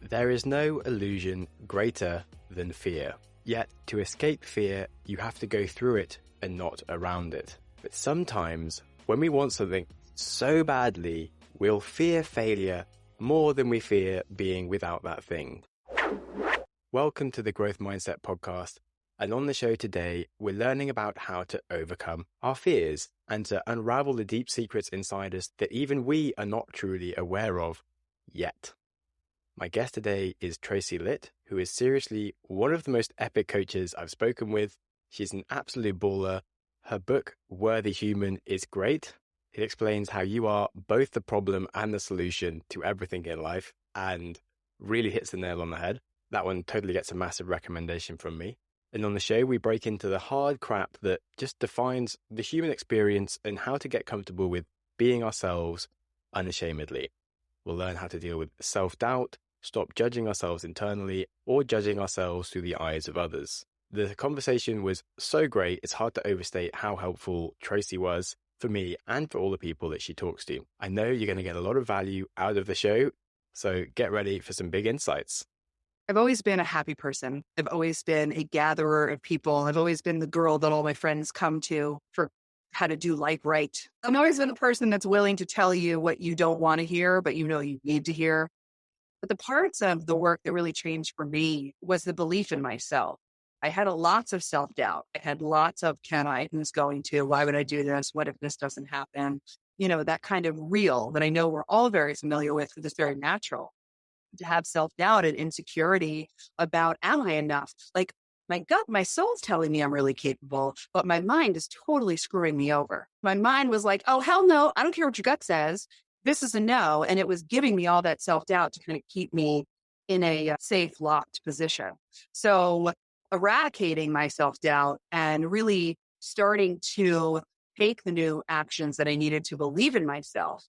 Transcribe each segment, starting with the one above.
There is no illusion greater than fear. Yet, to escape fear, you have to go through it and not around it. But sometimes, when we want something so badly, we'll fear failure more than we fear being without that thing. Welcome to the Growth Mindset Podcast. And on the show today, we're learning about how to overcome our fears and to unravel the deep secrets inside us that even we are not truly aware of yet. My guest today is Tracy Litt, who is seriously one of the most epic coaches I've spoken with. She's an absolute baller. Her book, Worthy Human, is great. It explains how you are both the problem and the solution to everything in life and really hits the nail on the head. That one totally gets a massive recommendation from me. And on the show, we break into the hard crap that just defines the human experience and how to get comfortable with being ourselves unashamedly. We'll learn how to deal with self-doubt, stop judging ourselves internally or judging ourselves through the eyes of others. The conversation was so great, it's hard to overstate how helpful Tracy was for me and for all the people that she talks to. I know you're going to get a lot of value out of the show, so get ready for some big insights. I've always been a happy person. I've always been a gatherer of people. I've always been the girl that all my friends come to for how to do life right. I've always been the person that's willing to tell you what you don't want to hear, but you know you need to hear. But the parts of the work that really changed for me was the belief in myself. I had lots of self-doubt. I had lots of, can I, who's going to, why would I do this? What if this doesn't happen? You know, that kind of real that I know we're all very familiar with, because it's very natural to have self-doubt and insecurity about, am I enough? Like my gut, my soul's telling me I'm really capable, but my mind is totally screwing me over. My mind was like, oh, hell no, I don't care what your gut says. This is a no. And it was giving me all that self-doubt to kind of keep me in a safe, locked position. So eradicating my self-doubt and really starting to take the new actions that I needed to believe in myself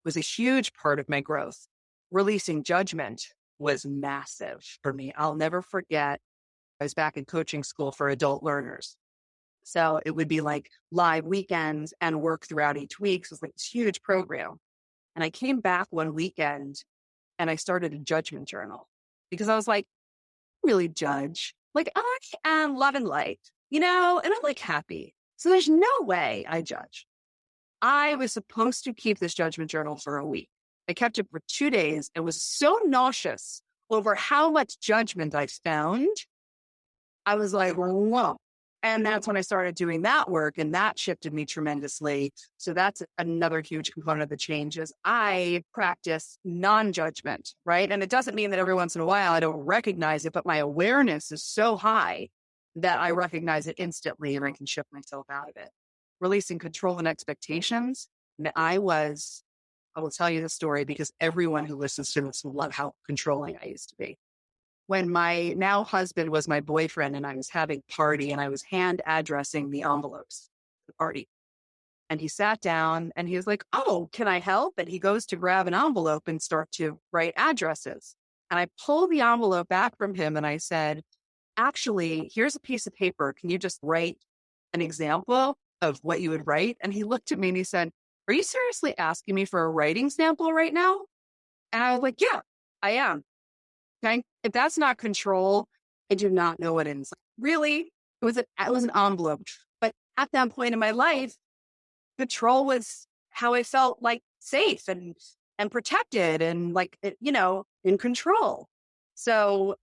was a huge part of my growth. Releasing judgment was massive for me. I'll never forget, I was back in coaching school for adult learners. So it would be like live weekends and work throughout each week. So it was like this huge program. And I came back one weekend and I started a judgment journal because I was like, I really judge. Like I am love and light, you know, and I'm like happy. So there's no way I judge. I was supposed to keep this judgment journal for a week. I kept it for 2 days and was so nauseous over how much judgment I found. I was like, whoa. And that's when I started doing that work, and that shifted me tremendously. So that's another huge component of the changes. I practice non-judgment, right? And it doesn't mean that every once in a while I don't recognize it, but my awareness is so high that I recognize it instantly and I can shift myself out of it. Releasing control and expectations. And I will tell you the story because everyone who listens to this will love how controlling I used to be. When my now husband was my boyfriend and I was having a party and I was hand addressing the envelopes at the party. And he sat down and he was like, oh, can I help? And he goes to grab an envelope and start to write addresses. And I pulled the envelope back from him and I said, actually, here's a piece of paper. Can you just write an example of what you would write? And he looked at me and he said, are you seriously asking me for a writing sample right now? And I was like, yeah, I am. Okay. If that's not control, I do not know what it is. Really? It was an envelope. But at that point in my life, control was how I felt like safe and protected and like, in control. So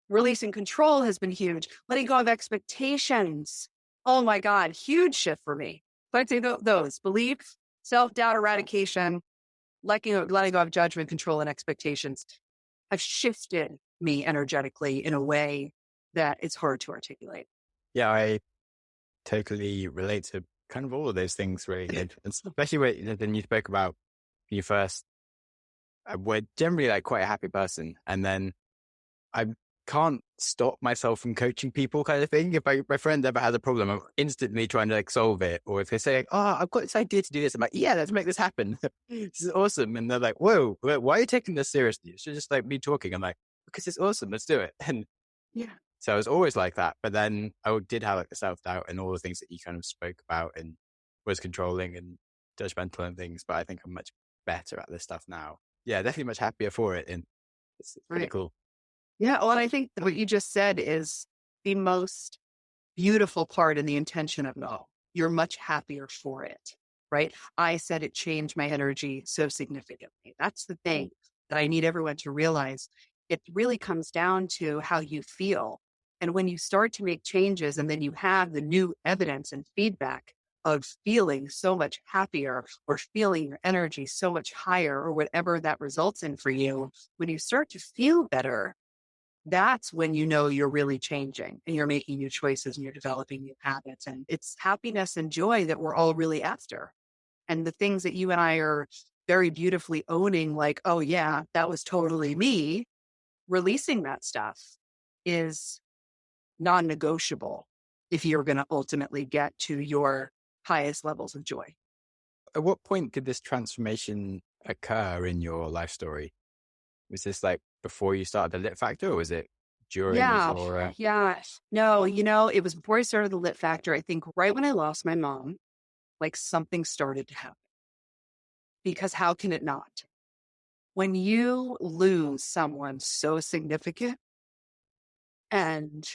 releasing control has been huge. Letting go of expectations. Oh my God, huge shift for me. So I'd say those belief, self-doubt eradication, letting go of judgment, control, and expectations have shifted me energetically in a way that it's hard to articulate. Yeah, I totally relate to kind of all of those things, really. And especially when you spoke about when you first were generally like quite a happy person. And then I can't stop myself from coaching people kind of thing. If my friend ever has a problem, I'm instantly trying to like solve it. Or if they say, like, oh, I've got this idea to do this, I'm like, yeah, let's make this happen. This is awesome. And they're like, whoa, why are you taking this seriously? It's just like me talking. I'm like, because it's awesome. Let's do it. And yeah. So I was always like that. But then I did have like the self-doubt and all the things that you kind of spoke about and was controlling and judgmental and things. But I think I'm much better at this stuff now. Yeah, definitely much happier for it. And It's pretty cool. Yeah. Well, and I think what you just said is the most beautiful part and the intention of it all. You're much happier for it, right? I said it changed my energy so significantly. That's the thing that I need everyone to realize. It really comes down to how you feel. And when you start to make changes and then you have the new evidence and feedback of feeling so much happier or feeling your energy so much higher or whatever that results in for you, when you start to feel better, that's when you know you're really changing and you're making new choices and you're developing new habits. And it's happiness and joy that we're all really after. And the things that you and I are very beautifully owning, like, oh, yeah, that was totally me, releasing that stuff is non-negotiable if you're going to ultimately get to your highest levels of joy. At what point did this transformation occur in your life story? Was this like before you started the Lit Factor, or was it during, Yeah. before? Yeah. No, it was before I started the Lit Factor. I think right when I lost my mom, like something started to happen. Because how can it not? When you lose someone so significant and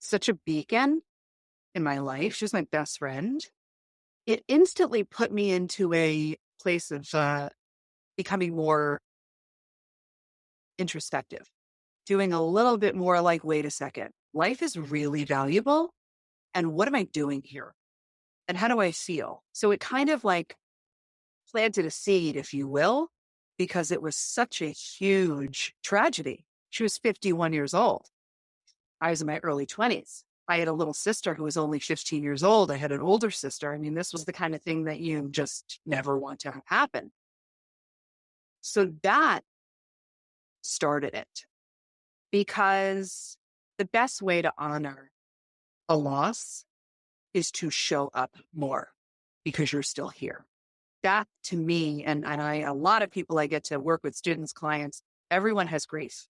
such a beacon in my life, she was my best friend, it instantly put me into a place of becoming more introspective, doing a little bit more like, wait a second, life is really valuable. And what am I doing here? And how do I feel? So it kind of like planted a seed, if you will, because it was such a huge tragedy. She was 51 years old. I was in my early 20s. I had a little sister who was only 15 years old. I had an older sister. I mean, this was the kind of thing that you just never want to have happen. So that started it, because the best way to honor a loss is to show up more because you're still here. That to me, and a lot of people I get to work with, students, clients, everyone has grief.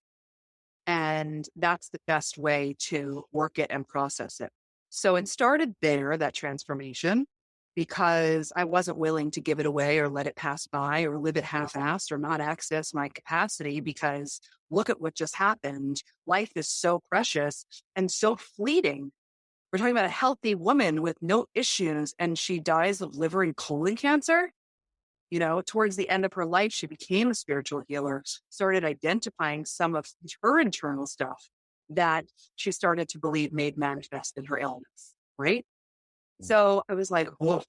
And that's the best way to work it and process it. So it started there, that transformation, because I wasn't willing to give it away or let it pass by or live it half-assed or not access my capacity, because look at what just happened. Life is so precious and so fleeting. We're talking about a healthy woman with no issues, and she dies of liver and colon cancer. Towards the end of her life, she became a spiritual healer, started identifying some of her internal stuff that she started to believe made manifest in her illness, right? So I was like, whoa.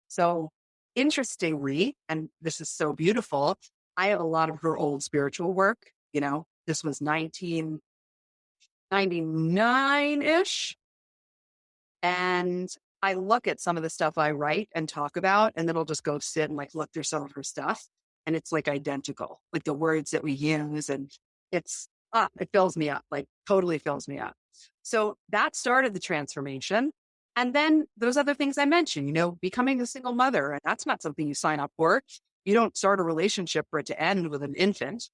So interestingly, and this is so beautiful, I have a lot of her old spiritual work. This was 1999-ish. And I look at some of the stuff I write and talk about, and then I'll just go sit and like look through some of her stuff. And it's like identical, like the words that we use. And it fills me up, like totally fills me up. So that started the transformation. And then those other things I mentioned, becoming a single mother, and that's not something you sign up for. You don't start a relationship for it to end with an infant.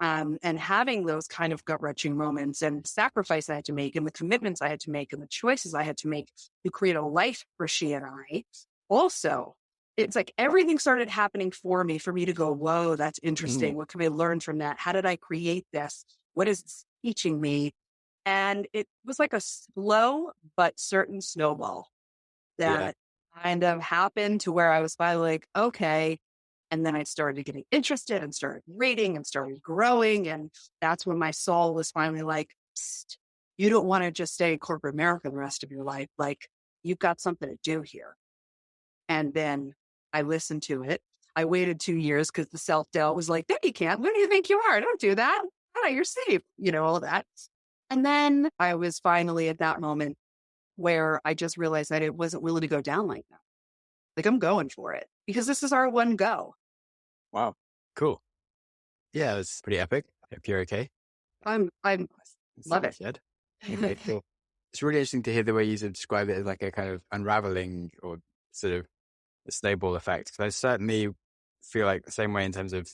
And having those kind of gut-wrenching moments and sacrifice I had to make and the commitments I had to make and the choices I had to make to create a life for she and I. Also, it's like everything started happening for me to go, whoa, that's interesting. What can I learn from that? How did I create this? What is this teaching me? And it was like a slow but certain snowball that kind of happened to where I was finally like, okay. And then I started getting interested and started reading and started growing. And that's when my soul was finally like, psst, you don't want to just stay in corporate America the rest of your life. Like, you've got something to do here. And then I listened to it. I waited 2 years because the self-doubt was like, no, you can't. Who do you think you are? Don't do that. Oh, you're safe. All of that. And then I was finally at that moment where I just realized that it wasn't willing to go down like that. Like, I'm going for it because this is our one go. Wow. Cool. Yeah, it's pretty epic. Hope you're okay. I'm love it. Okay, cool. It's really interesting to hear the way you describe it as like a kind of unraveling or sort of a snowball effect. Because I certainly feel like the same way in terms of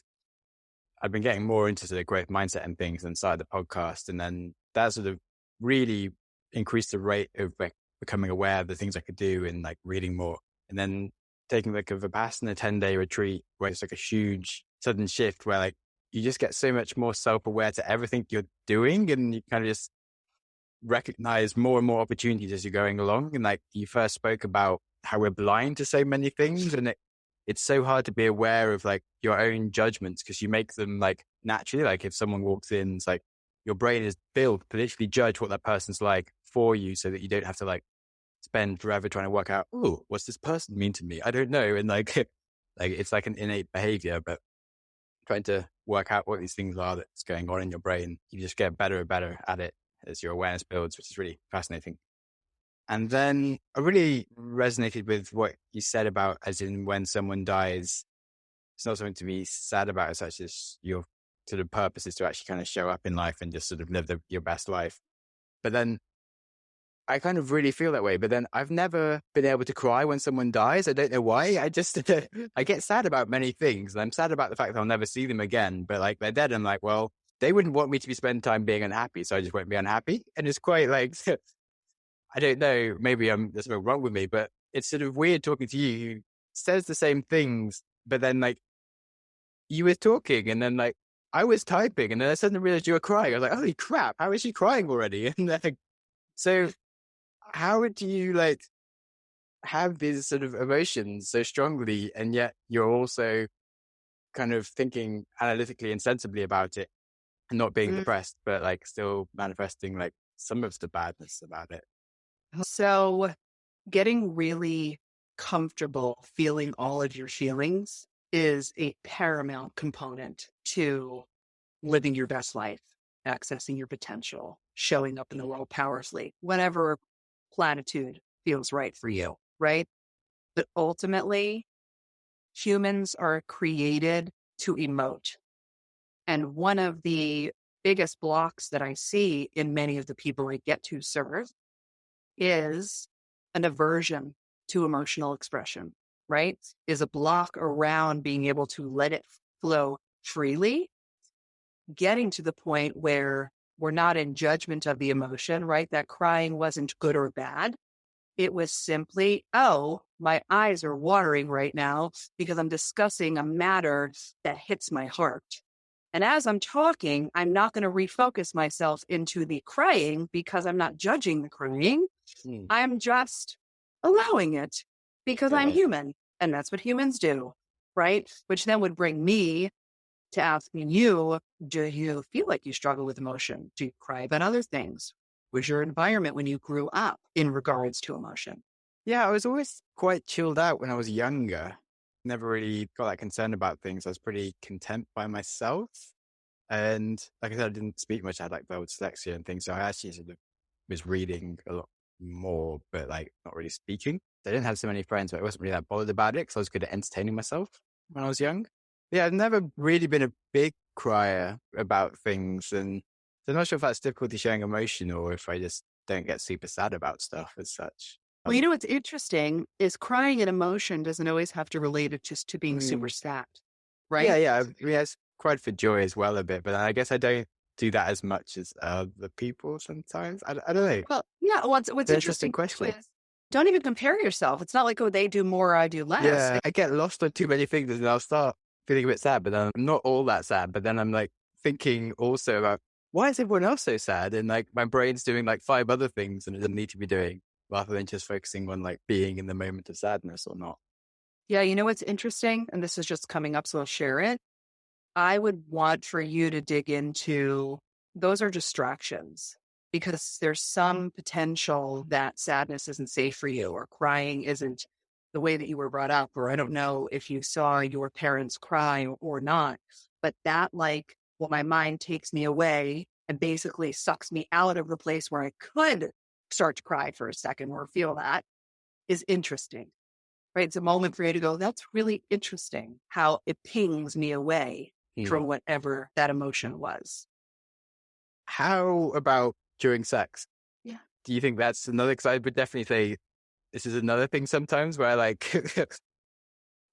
I've been getting more into sort of growth mindset and things and started the podcast. And then that sort of really increased the rate of like becoming aware of the things I could do and like reading more. And then taking like a Vipassana 10-day retreat where it's like a huge sudden shift where like you just get so much more self-aware to everything you're doing, and you kind of just recognize more and more opportunities as you're going along. And like you first spoke about how we're blind to so many things, and it's so hard to be aware of like your own judgments because you make them like naturally. Like if someone walks in, it's like your brain is built to literally judge what that person's like for you, so that you don't have to like spend forever trying to work out, oh, what's this person mean to me? I don't know. And like, like it's like an innate behavior, but trying to work out what these things are that's going on in your brain, you just get better and better at it as your awareness builds, which is really fascinating. And then I really resonated with what you said about, as in when someone dies, it's not something to be sad about as such as your sort of purpose is to actually kind of show up in life and just sort of live your best life. But then I kind of really feel that way. But then I've never been able to cry when someone dies. I don't know why. I just, I get sad about many things. And I'm sad about the fact that I'll never see them again. But like they're dead. I'm like, well, they wouldn't want me to be spending time being unhappy. So I just won't be unhappy. And it's quite like, I don't know, maybe there's something wrong with me, but it's sort of weird talking to you who says the same things, but then like you were talking and then like I was typing and then I suddenly realized you were crying. I was like, holy crap, how is she crying already? And like, so how would you like have these sort of emotions so strongly and yet you're also kind of thinking analytically and sensibly about it and not being depressed, but like still manifesting like some of the badness about it? So getting really comfortable feeling all of your feelings is a paramount component to living your best life, accessing your potential, showing up in the world powerfully, whatever platitude feels right for you, right? But ultimately, humans are created to emote. And one of the biggest blocks that I see in many of the people I get to serve is an aversion to emotional expression, right? Is a block around being able to let it flow freely, getting to the point where we're not in judgment of the emotion, right? That crying wasn't good or bad. It was simply, oh, my eyes are watering right now because I'm discussing a matter that hits my heart. And as I'm talking, I'm not going to refocus myself into the crying because I'm not judging the crying. I'm just allowing it because I'm human. And that's what humans do, right? Which then would bring me to asking you, do you feel like you struggle with emotion? Do you cry about other things? Was your environment when you grew up in regards to emotion? Yeah, I was always quite chilled out when I was younger. Never really got that concerned about things. I was pretty content by myself. And like I said, I didn't speak much. I had like verbal dyslexia and things. So I actually sort of was reading a lot more, but like not really speaking. I didn't have so many friends, but I wasn't really that bothered about it because I was good at entertaining myself when I was young. Yeah, I've never really been a big crier about things. And so I'm not sure if that's difficulty showing emotion or if I just don't get super sad about stuff as such. Well, you know what's interesting is crying and emotion doesn't always have to relate it just to being super sad, right? Yeah. I mean, I've cried for joy as well a bit, but I guess I don't do that as much as other people sometimes. I don't know. Well, yeah. What's interesting question. is don't even compare yourself. It's not like, oh, they do more, I do less. Yeah, I get lost on too many things and I'll start feeling a bit sad, but then I'm not all that sad. But then I'm like thinking also about why is everyone else so sad? And like my brain's doing like 5 other things and it doesn't need to be doing, rather than just focusing on like being in the moment of sadness or not. Yeah, you know what's interesting? And this is just coming up, so I'll share it. I would want for you to dig into those are distractions because there's some potential that sadness isn't safe for you or crying isn't the way that you were brought up, or I don't know if you saw your parents cry or not, but that like, well, my mind takes me away and basically sucks me out of the place where I could start to cry for a second or feel that is interesting, right? It's a moment for you to go, that's really interesting how it pings me away from whatever that emotion was. How about during sex? Yeah. Do you think that's another? Because I would definitely say this is another thing sometimes where like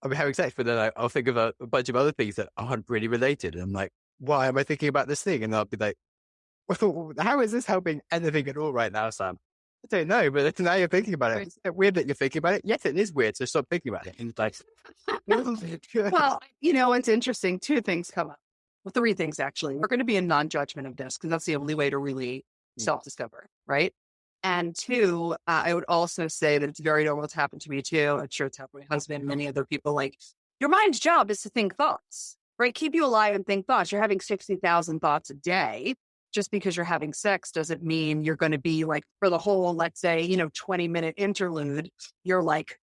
I'll be having sex, but then I'll think of a bunch of other things that aren't really related. And I'm like, why am I thinking about this thing? And I'll be like, well, how is this helping anything at all right now, Sam? I don't know, but now you're thinking about it. It's weird that you're thinking about it. Yes, it is weird. So stop thinking about it. And it's like, well, you know, it's interesting. 2 things come up. Well, three things, actually. We're going to be in non-judgment of this because that's the only way to really self-discover, right? And two, I would also say that it's very normal to happen to me too. I'm sure it's happened to my husband and many other people. Like, your mind's job is to think thoughts, right? Keep you alive and think thoughts. You're having 60,000 thoughts a day. Just because you're having sex doesn't mean you're going to be like, for the whole, let's say, 20-minute interlude, you're like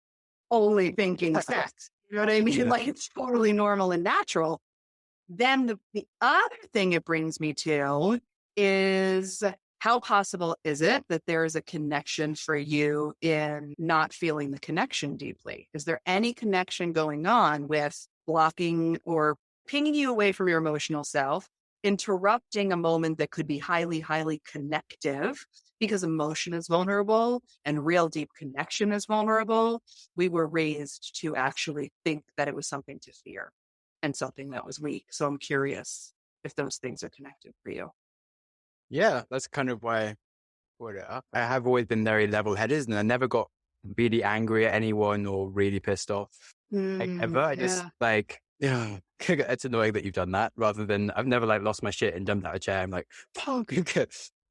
only thinking sex. You know what I mean? Yeah. Like, it's totally normal and natural. Then the other thing it brings me to is, how possible is it that there is a connection for you in not feeling the connection deeply? Is there any connection going on with blocking or pinging you away from your emotional self, interrupting a moment that could be highly, highly connective, because emotion is vulnerable and real deep connection is vulnerable? We were raised to actually think that it was something to fear and something that was weak. So I'm curious if those things are connected for you. Yeah, that's kind of why I brought it up. I have always been very level-headed, and I never got really angry at anyone or really pissed off ever. I just yeah, it's annoying that you've done that, rather than I've never lost my shit and jumped out of a chair. I'm like, fuck.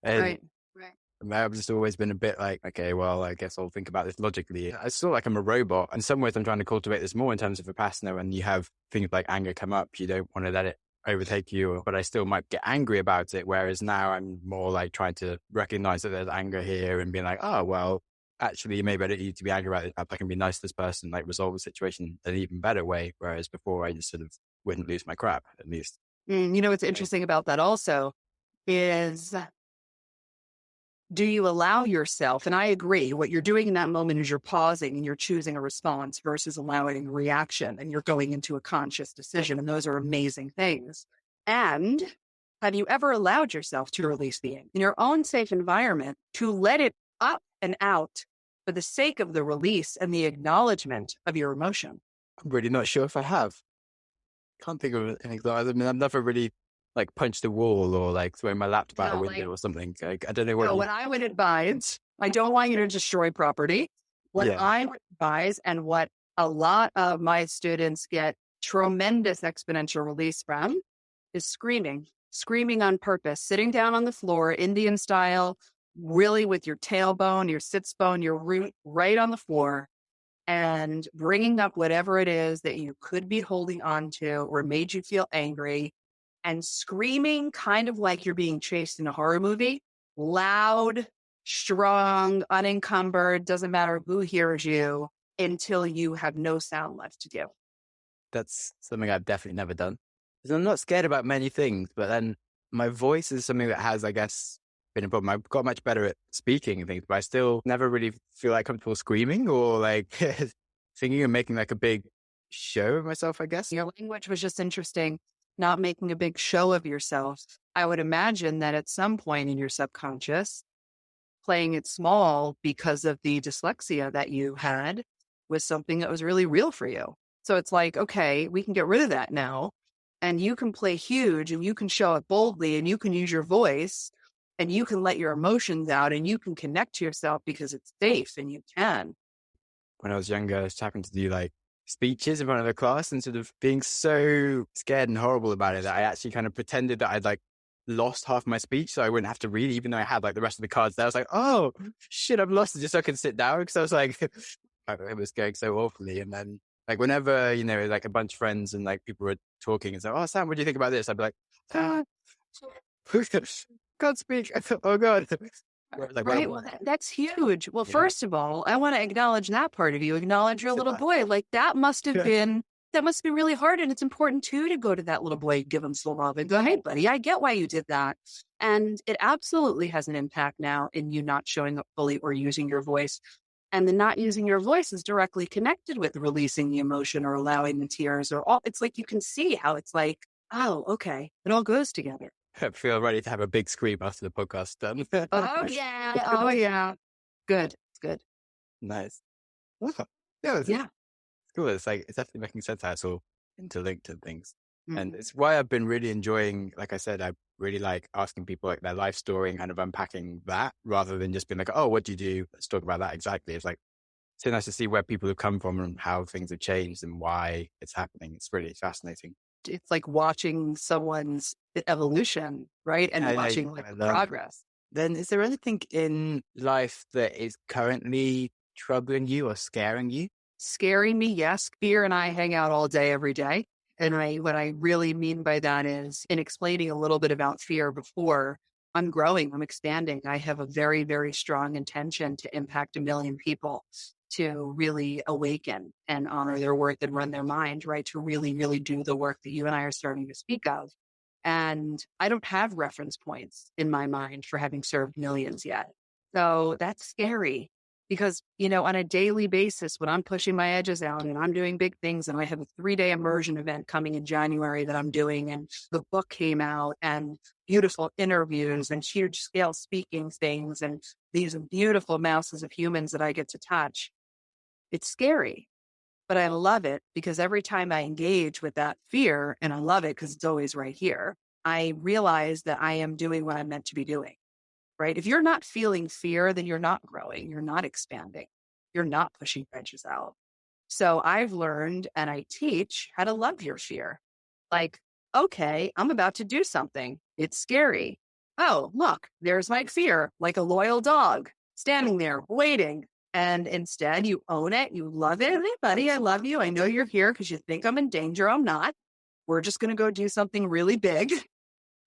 And Right. I've just always been a bit like, okay, well, I guess I'll think about this logically. I feel like I'm a robot. In some ways, I'm trying to cultivate this more in terms of Vipassana. When you have things like anger come up, you don't want to let it overtake you, but I still might get angry about it. Whereas now I'm more like trying to recognize that there's anger here and being like, oh, well, actually, maybe I don't need to be angry about it. I can be nice to this person, like resolve the situation in an even better way. Whereas before, I just sort of wouldn't lose my crap, at least. What's interesting about that also is, do you allow yourself, and I agree, what you're doing in that moment is you're pausing and you're choosing a response versus allowing a reaction, and you're going into a conscious decision. And those are amazing things. And have you ever allowed yourself to release the anger in your own safe environment, to let it up and out for the sake of the release and the acknowledgement of your emotion? I'm really not sure if I have. Can't think of anything. I mean, I've never really punched a wall or thrown my laptop out a window or something. I don't know what. What I would advise, I don't want you to destroy property. What I would advise, and what a lot of my students get tremendous exponential release from, is screaming on purpose, sitting down on the floor, Indian style, really with your tailbone, your sits bone, your root right on the floor, and bringing up whatever it is that you could be holding on to or made you feel angry, and screaming kind of like you're being chased in a horror movie, loud, strong, unencumbered, doesn't matter who hears you, until you have no sound left to give. That's something I've definitely never done. Because I'm not scared about many things, but then my voice is something that has, I guess, been a problem. I've got much better at speaking and things, but I still never really feel comfortable screaming or singing and making a big show of myself, I guess. Your language was just interesting, not making a big show of yourself. I would imagine that at some point in your subconscious, playing it small because of the dyslexia that you had was something that was really real for you. So it's like, okay, we can get rid of that now, and you can play huge, and you can show it boldly, and you can use your voice, and you can let your emotions out, and you can connect to yourself because it's safe, and you can. When I was younger, I was having to do speeches in front of the class, and sort of being so scared and horrible about it that I actually kind of pretended that I'd lost half my speech so I wouldn't have to read, even though I had the rest of the cards there. I was like, oh shit, I've lost it, just so I can sit down, because I was it was going so awfully. And then whenever a bunch of friends and people were talking and say, oh Sam, what do you think about this? I'd be can't speak. Oh god. Right. Well, that's huge. Well, first of all, I want to acknowledge that part of you. Acknowledge your little boy. That must have been really hard. And it's important too to go to that little boy, give him some love and go, hey buddy, I get why you did that. And it absolutely has an impact now in you not showing up fully or using your voice. And the not using your voice is directly connected with releasing the emotion or allowing the tears or all. It's you can see how it's oh, okay. It all goes together. I feel ready to have a big scream after the podcast done. Oh yeah. Good. It's good. Nice. Oh, yeah. It's cool. It's definitely making sense how it's all interlinked and things. Mm-hmm. And it's why I've been really enjoying, like I said, I really like asking people their life story and kind of unpacking that, rather than just being oh, what do you do? Let's talk about that. Exactly. It's so nice to see where people have come from and how things have changed and why it's happening. It's really fascinating. it's like watching someone's evolution, right? And watching like the progress. Then is there anything in life that is currently troubling you or scaring you? Scaring me, yes. Fear and I hang out all day, every day. And what I really mean by that is, in explaining a little bit about fear before, I'm growing, I'm expanding. I have a very, very strong intention to impact 1 million people, to really awaken and honor their worth and run their mind, right? To really, really do the work that you and I are starting to speak of. And I don't have reference points in my mind for having served millions yet. So that's scary. Because, on a daily basis, when I'm pushing my edges out and I'm doing big things, and I have a 3-day immersion event coming in January that I'm doing, and the book came out, and beautiful interviews and huge scale speaking things, and these beautiful masses of humans that I get to touch, it's scary. But I love it, because every time I engage with that fear, and I love it because it's always right here, I realize that I am doing what I'm meant to be doing. Right? If you're not feeling fear, then you're not growing, you're not expanding, you're not pushing edges out. So I've learned, and I teach how to love your fear. Like, okay, I'm about to do something. It's scary. Oh, look, there's my fear, like a loyal dog standing there waiting. And instead you own it. You love it. Hey, buddy, I love you. I know you're here because you think I'm in danger. I'm not. We're just going to go do something really big.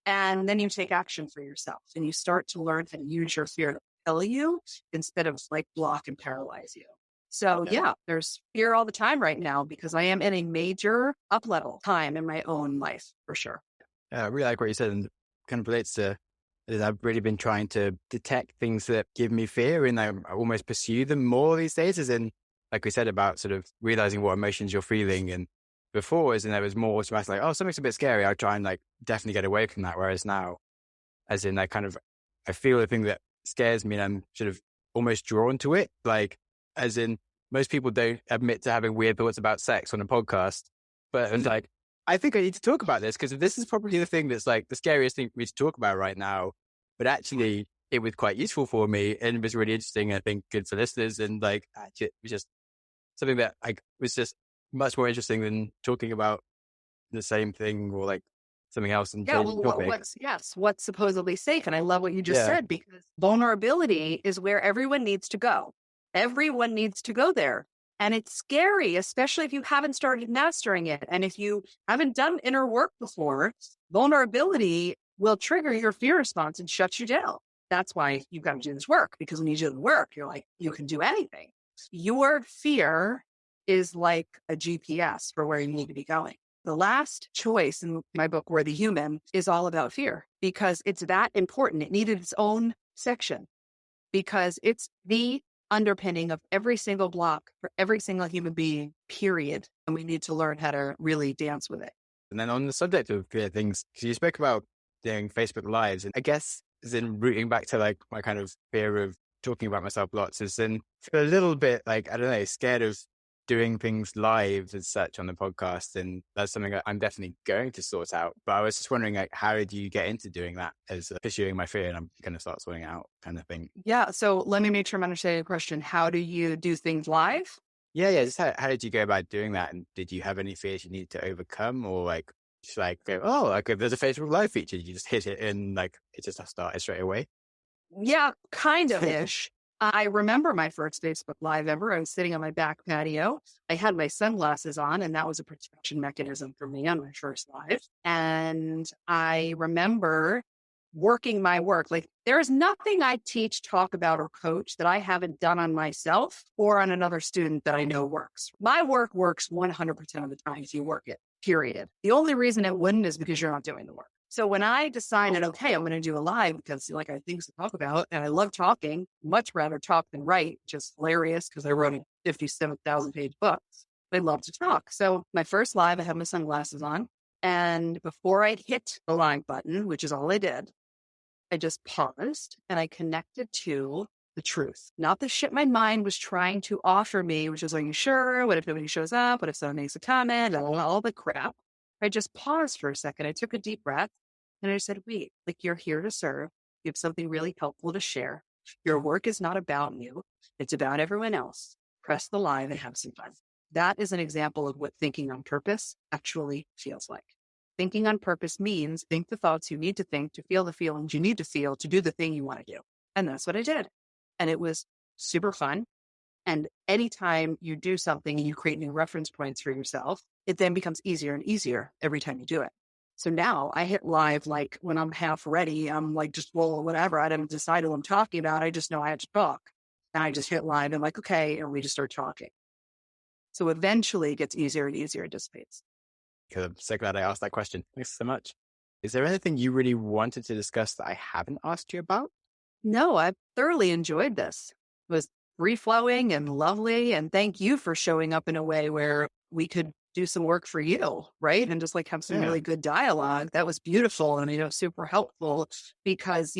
And then you take action for yourself, and you start to learn how to use your fear to kill you instead of like block and paralyze you. So yeah, there's fear all the time right now, because I am in a major up level time in my own life, for sure. Yeah, I really like what you said, and kind of relates to is I've really been trying to detect things that give me fear, and I almost pursue them more these days, as in, like we said, about sort of realizing what emotions you're feeling. And before, as in, there was more automatic, like, oh, something's a bit scary, I'll try and like definitely get away from that. Whereas now, as in, I feel the thing that scares me, and I'm sort of almost drawn to it. Like, as in, most people don't admit to having weird thoughts about sex on a podcast, but it's like, I think I need to talk about this, because this is probably the thing that's like the scariest thing for me to talk about right now. But actually, it was quite useful for me, and it was really interesting. I think good for listeners, and like, actually, it was just something that was just much more interesting than talking about the same thing or like something else. And yeah, well, what's supposedly safe. And I love what you just said, because vulnerability is where everyone needs to go. Everyone needs to go there. And it's scary, especially if you haven't started mastering it. And if you haven't done inner work before, vulnerability will trigger your fear response and shut you down. That's why you've got to do this work, because when you do the work, you're like, you can do anything. Your fear is like a GPS for where you need to be going. The last choice in my book, Worthy Human, is all about fear, because it's that important. It needed its own section, because it's the underpinning of every single block for every single human being, period. And we need to learn how to really dance with it. And then on the subject of fear things, because you spoke about doing Facebook Lives, and I guess as in rooting back to like my kind of fear of talking about myself lots, is in a little bit like, I don't know, scared of doing things live as such on the podcast. And that's something that I'm definitely going to sort out. But I was just wondering, like, how did you get into doing that as pursuing my fear, and I'm going to start sorting it out kind of thing? Yeah. So let me make sure I'm understanding the question. How do you do things live? Yeah. Just how did you go about doing that? And did you have any fears you needed to overcome, or like, just like go, oh, like if there's a Facebook Live feature, you just hit it and like it just started straight away? Yeah, kind of ish. I remember my first Facebook Live ever. I was sitting on my back patio. I had my sunglasses on, and that was a protection mechanism for me on my first live. And I remember working my work. Like, there is nothing I teach, talk about, or coach that I haven't done on myself or on another student that I know works. My work works 100% of the time if you work it, period. The only reason it wouldn't is because you're not doing the work. So when I decided, okay, I'm going to do a live, because like I have things to talk about, and I love talking, much rather talk than write, which is hilarious because I wrote a 57,000 page book. I love to talk. So my first live, I had my sunglasses on. And before I hit the live button, which is all I did, I just paused and I connected to the truth, not the shit my mind was trying to offer me, which was, are you sure? What if nobody shows up? What if someone makes a comment? All the crap. I just paused for a second. I took a deep breath and I said, wait, like, you're here to serve. You have something really helpful to share. Your work is not about you. It's about everyone else. Press the live and have some fun. That is an example of what thinking on purpose actually feels like. Thinking on purpose means think the thoughts you need to think, to feel the feelings you need to feel, to do the thing you want to do. And that's what I did. And it was super fun. And anytime you do something and you create new reference points for yourself, it then becomes easier and easier every time you do it. So now I hit live, like when I'm half ready, I'm like, just roll whatever. I didn't decide what I'm talking about. I just know I had to talk. And I just hit live and like, okay. And we just start talking. So eventually it gets easier and easier. It dissipates. Because I'm so glad I asked that question. Thanks so much. Is there anything you really wanted to discuss that I haven't asked you about? No, I've thoroughly enjoyed this. It was free-flowing and lovely. And thank you for showing up in a way where we could do some work for you, right? And just like have some really good dialogue. That was beautiful and, super helpful because,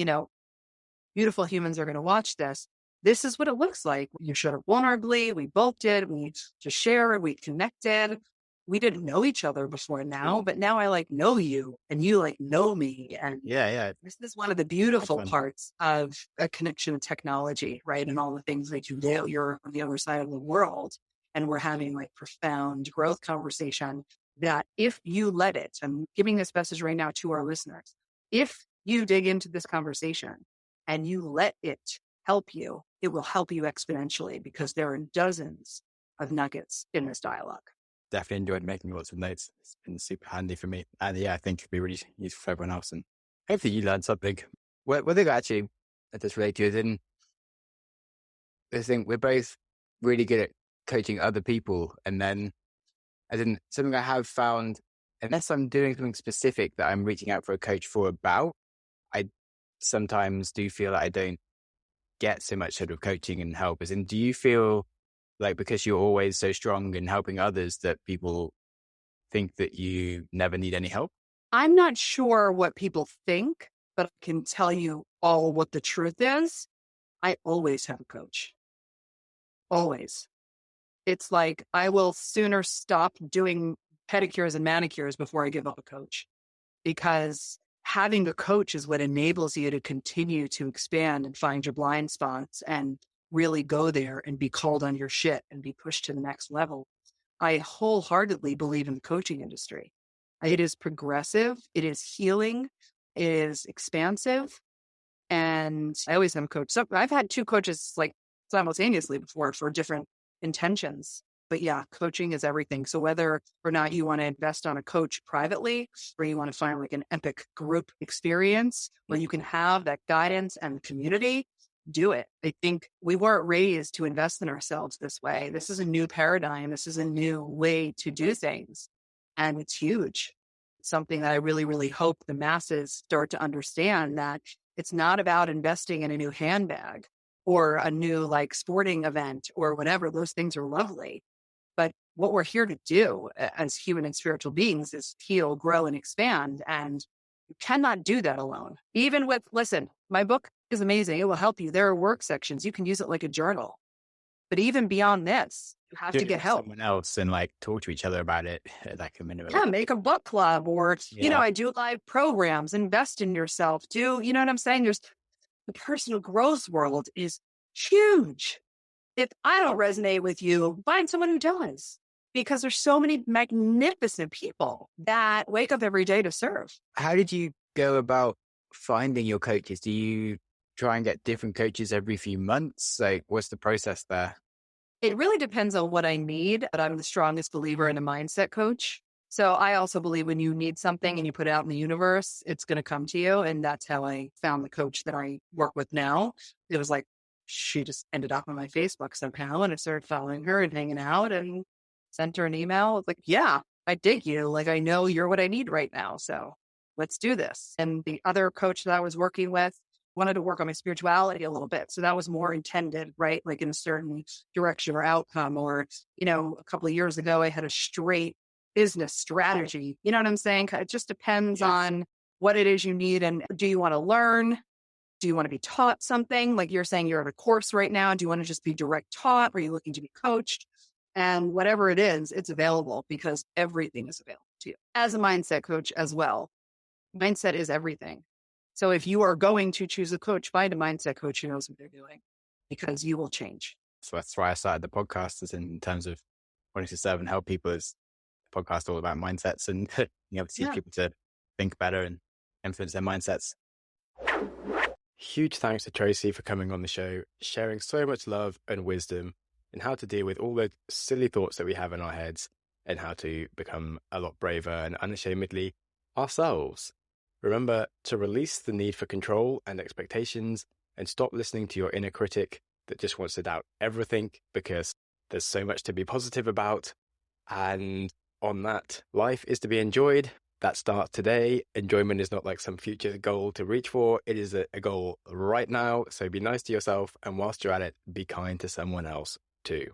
beautiful humans are going to watch this. This is what it looks like. You showed up vulnerably. We both did. We just shared. We connected. We didn't know each other before now, but now I know you and you know me. And yeah, this is one of the beautiful parts of a connection with technology, right? And all the things that you do. You're on the other side of the world and we're having profound growth conversation that if you let it, I'm giving this message right now to our listeners, if you dig into this conversation and you let it help you, it will help you exponentially because there are dozens of nuggets in this dialogue. Definitely enjoyed making lots of notes. It's been super handy for me. And yeah, I think it'd be really useful for everyone else. And hopefully you learned something. One thing actually I just relate to is I think we're both really good at coaching other people. And then something I have found, unless I'm doing something specific that I'm reaching out for a coach for about, I sometimes do feel like I don't get so much sort of coaching and help. Do you feel like because you're always so strong in helping others that people think that you never need any help? I'm not sure what people think, but I can tell you all what the truth is. I always have a coach. Always. It's like I will sooner stop doing pedicures and manicures before I give up a coach because having a coach is what enables you to continue to expand and find your blind spots and really go there and be called on your shit and be pushed to the next level. I wholeheartedly believe in the coaching industry. It is progressive. It is healing. It is expansive. And I always have a coach. So I've had two coaches simultaneously before for different intentions. But yeah, coaching is everything. So whether or not you want to invest on a coach privately, or you want to find an epic group experience where you can have that guidance and community, do it. I think we weren't raised to invest in ourselves this way. This is a new paradigm. This is a new way to do things. And it's huge. It's something that I really, really hope the masses start to understand that it's not about investing in a new handbag or a new sporting event or whatever. Those things are lovely. But what we're here to do as human and spiritual beings is heal, grow, and expand. And you cannot do that alone. Even listen, my book is amazing. It will help you. There are work sections. You can use it like a journal. But even beyond this, you have to get help. Someone else and talk to each other about it a minimum. Yeah, make a book club or, I do live programs, invest in yourself. You know what I'm saying? The personal growth world is huge. If I don't resonate with you, find someone who does. Because there's so many magnificent people that wake up every day to serve. How did you go about finding your coaches? Do you try and get different coaches every few months? What's the process there? It really depends on what I need, but I'm the strongest believer in a mindset coach. So I also believe when you need something and you put it out in the universe, it's going to come to you. And that's how I found the coach that I work with now. It was she just ended up on my Facebook somehow, and I started following her and hanging out and sent her an email. It's yeah, I dig you. I know you're what I need right now. So let's do this. And the other coach that I was working with wanted to work on my spirituality a little bit. So that was more intended, right? In a certain direction or outcome. Or, a couple of years ago, I had a straight business strategy. You know what I'm saying? It just depends on what it is you need. And do you want to learn? Do you want to be taught something? You're saying you're at a course right now. Do you want to just be direct taught? Or are you looking to be coached? And whatever it is, it's available because everything is available to you as a mindset coach as well. Mindset is everything. So if you are going to choose a coach, find a mindset coach who knows what they're doing because you will change. So that's why I started the podcast, is in terms of wanting to serve and help people. Is the podcast all about mindsets and being able to teach people to think better and influence their mindsets. Huge thanks to Tracy for coming on the show, sharing so much love and wisdom and how to deal with all the silly thoughts that we have in our heads and how to become a lot braver and unashamedly ourselves. Remember to release the need for control and expectations and stop listening to your inner critic that just wants to doubt everything, because there's so much to be positive about. And on that, life is to be enjoyed. That starts today. Enjoyment is not like some future goal to reach for. It is a goal right now. So be nice to yourself. And whilst you're at it, be kind to someone else too.